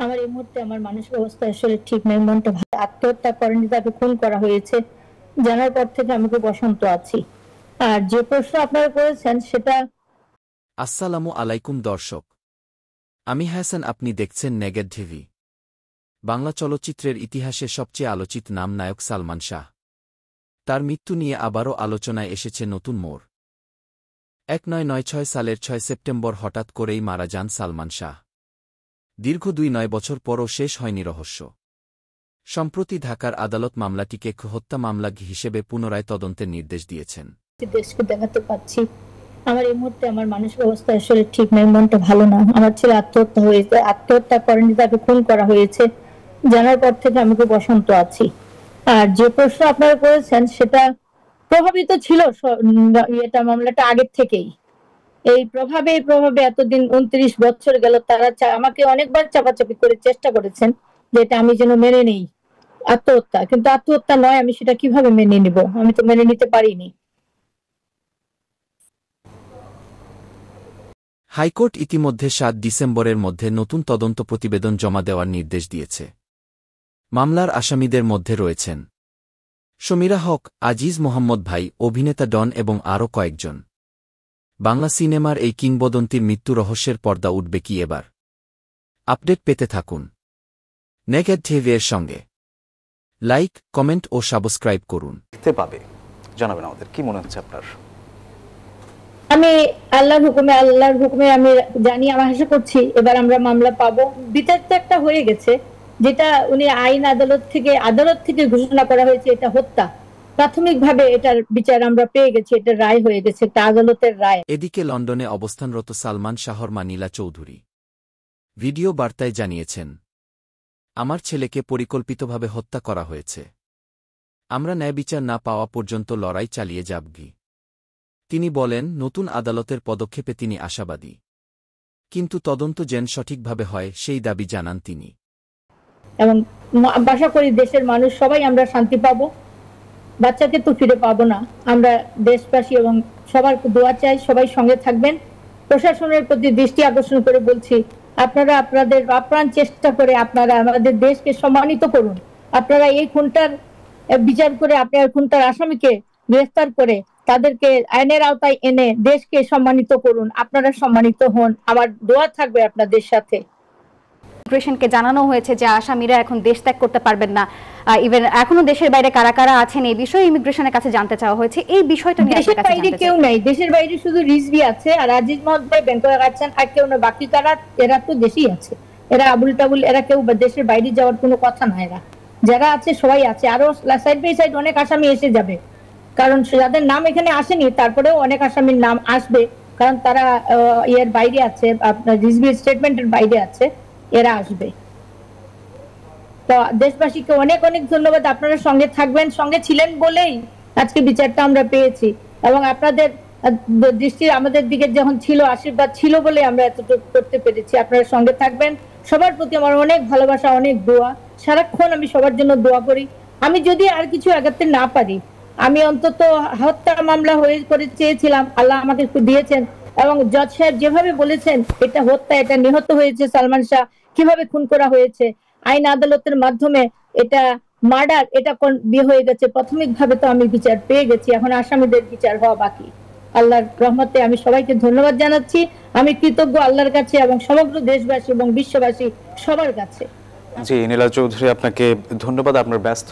আমার এই মুহূর্তে আমার মানসিক অবস্থা আসলে ঠিক নেই, মনটা ভালো। আত্মহত্যা করেনি, তাকে খুন করা হয়েছে জানার পর থেকে আমি খুব অশান্ত আছি। আর যে প্রশ্ন আপনারা করেছেন সেটা। আসসালামু আলাইকুম দর্শক, আমি হাসান। আপনি দেখছেন নেগেট টিভি। বাংলা চলচ্চিত্রের ইতিহাসে সবচেয়ে আলোচিত নাম নায়ক সালমান শাহ। তার মৃত্যু নিয়ে আবারও আলোচনায় এসেছে নতুন মোড়। 1996 সালের 6 সেপ্টেম্বর হঠাৎ করেই মারা যান সালমান শাহ। দীর্ঘ 2 বছর পরও শেষ হয়নি রহস্য। সম্প্রতি ঢাকার আদালত মামলাটিকে হত্যা মামলা হিসেবে পুনরায় তদন্তের নির্দেশ দিয়েছেন। দেশকে দেখাতে পাচ্ছি। আমার এই মুহূর্তে আমার মানসিক অবস্থা আসলে ঠিক নেই, মনটা ভালো না। আমার ছেলে আত্মহত্যা হয়েছে, আত্মহত্যা করেনি, তাকে খুন করা হয়েছে জানার পর থেকে আমি খুব অশান্ত আছি। আর যে প্রশ্ন আপনারা করেছেন সেটা প্রভাবিত ছিল এটা মামলাটা আগের থেকেই। এই প্রভাবে এতদিন 29 বছর গেল, তারা আমাকে অনেকবার চাপাচাপি করে চেষ্টা করেছেন যে এটা আমি যেন মেনে নেই আত্মহত্যা, কিন্তু আত্মহত্যা নয়। আমি সেটা কিভাবে মেনে নিব? আমি তো মেনে নিতে পারিনি। হাইকোর্ট ইতিমধ্যে 7 ডিসেম্বরের মধ্যে নতুন তদন্ত প্রতিবেদন জমা দেওয়ার নির্দেশ দিয়েছে। মামলার আসামিদের মধ্যে রয়েছেন সমীরা হক, আজিজ মোহাম্মদ ভাই, অভিনেতা ডন এবং আরও কয়েকজন। বাংলা সিনেমার এই কিংবদন্তির মৃত্যু রহস্যের পর্দা উঠবে কি এবার? আপডেট পেতে থাকুন নেগেট টিভির সঙ্গে। লাইক, কমেন্ট ও সাবস্ক্রাইব করুন। দেখতে পাবে জানাবেন আমাদের, কি মনে হচ্ছে আপনার? আমি আল্লাহর হুকুমে আমি জানি, আমার আশা করছি এবার আমরা মামলা পাবো। বিচার তো একটা হয়ে গেছে, যেটা উনি আদালত থেকে ঘোষণা করা হয়েছে এটা হত্যা। প্রাথমিকভাবে এটার বিচার আমরা পেয়ে গেছি, এটা রায় হয়ে গেছে, এটা আদালতের রায়। এদিকে লন্ডনে অবস্থানরত সালমান শাহর মা নীলা চৌধুরী ভিডিও বার্তায় জানিয়েছেন, আমার ছেলেকে পরিকল্পিতভাবে হত্যা করা হয়েছে। আমরা ন্যায়বিচার না পাওয়া পর্যন্ত লড়াই চালিয়ে যাবগি। তিনি বলেন, নতুন আদালতের পদক্ষেপে তিনি আশাবাদী, কিন্তু তদন্ত যেন সঠিকভাবে হয় সেই দাবি জানান তিনি। এবং আশা করি দেশের মানুষ সবাই আমরা শান্তি পাবো। বাচ্চাকে তো ফিরে পাবো না। আমরা দেশবাসী এবং সবার দোয়া চাই, সবাই সঙ্গে থাকবেন। প্রশাসনের প্রতি দৃষ্টি আকর্ষণ করে বলছি, আপনারা আপনাদের আপ্রাণ চেষ্টা করে আপনারা আমাদের দেশকে সম্মানিত করুন। আপনারা এই খুনটার বিচার করে, আপনার খুনটার আসামিকে গ্রেফতার করে তাদেরকে আইনের আওতায় এনে দেশকে সম্মানিত করুন। আপনারা সম্মানিত হন, আমার দোয়া থাকবে আপনাদের সাথে। ইমিগ্রেশনকে জানানো হয়েছে যে আসামিরা এখন দেশ ত্যাগ করতে পারবেন না। ইভেন এখনো দেশের বাইরে কারা কারা আছেন এই বিষয়ে ইমিগ্রেশনের কাছে জানতে চাওয়া হয়েছে। এই বিষয়টা নিয়ে দেশের বাইরে কেউ নাই, দেশের বাইরে শুধু রিজভি আছে আর আজিজ মোহাম্মদ ভাই ব্যাংককে আছেন, আর কেউ না। বাকি কারা? এরা তো দেশেই আছে। এরা আবুল টাবুল, এরা কেউ দেশের বাইরে যাওয়ার কোনো কথা না। এরা যারা আছে সবাই আছে। আরো সাইড বাই সাইড অনেক আসামি এসে যাবে, কারণ যাদের নাম এখানে আসেনি তারপরেও অনেক আসামির নাম আসবে, কারণ তারা এর বাইরে আছে, আপনার রিজভি স্টেটমেন্টের বাইরে আছে। এরা আসবে। তো দেশবাসীকে অনেক অনেক ধন্যবাদ। আপনারা সঙ্গে থাকবেন, সঙ্গে ছিলেন বলেই আজকে বিচারটা আমরা পেয়েছি। এবং আপনাদের দৃষ্টি আমাদের দিকে যখন ছিল, আশীর্বাদ ছিল বলে আমরা এতটুকু করতে পেরেছি। আপনারা সঙ্গে থাকবেন। সবার প্রতি আমার অনেক ভালোবাসা, অনেক দোয়া। সারাক্ষণ আমি সবার জন্য দোয়া করি। আমি যদি আর কিছু আগাতে না পারি, আমি অন্তত হত্যা মামলা করে চেয়েছিলাম, আল্লাহ আমাকে দিয়েছেন। এবং জজ সাহেব যেভাবে বলেছেন এটা হত্যা, এটা নিহত হয়েছে সালমান শাহ, কিভাবে খুন করা হয়েছে আইন আদালতের মাধ্যমে, এটা মার্ডার, এটা বিয়ে হয়ে গেছে। প্রাথমিকভাবে তো আমি বিচার পেয়ে গেছি, এখন আসামিদের বিচার হওয়া বাকি। আল্লাহর রহমতে আমি সবাইকে ধন্যবাদ জানাচ্ছি। আমি কৃতজ্ঞ আল্লাহর কাছে এবং সমগ্র দেশবাসী এবং বিশ্ববাসী সবার কাছে। জি নীলা চৌধুরী, আপনাকে ধন্যবাদ। আপনার ব্যস্ত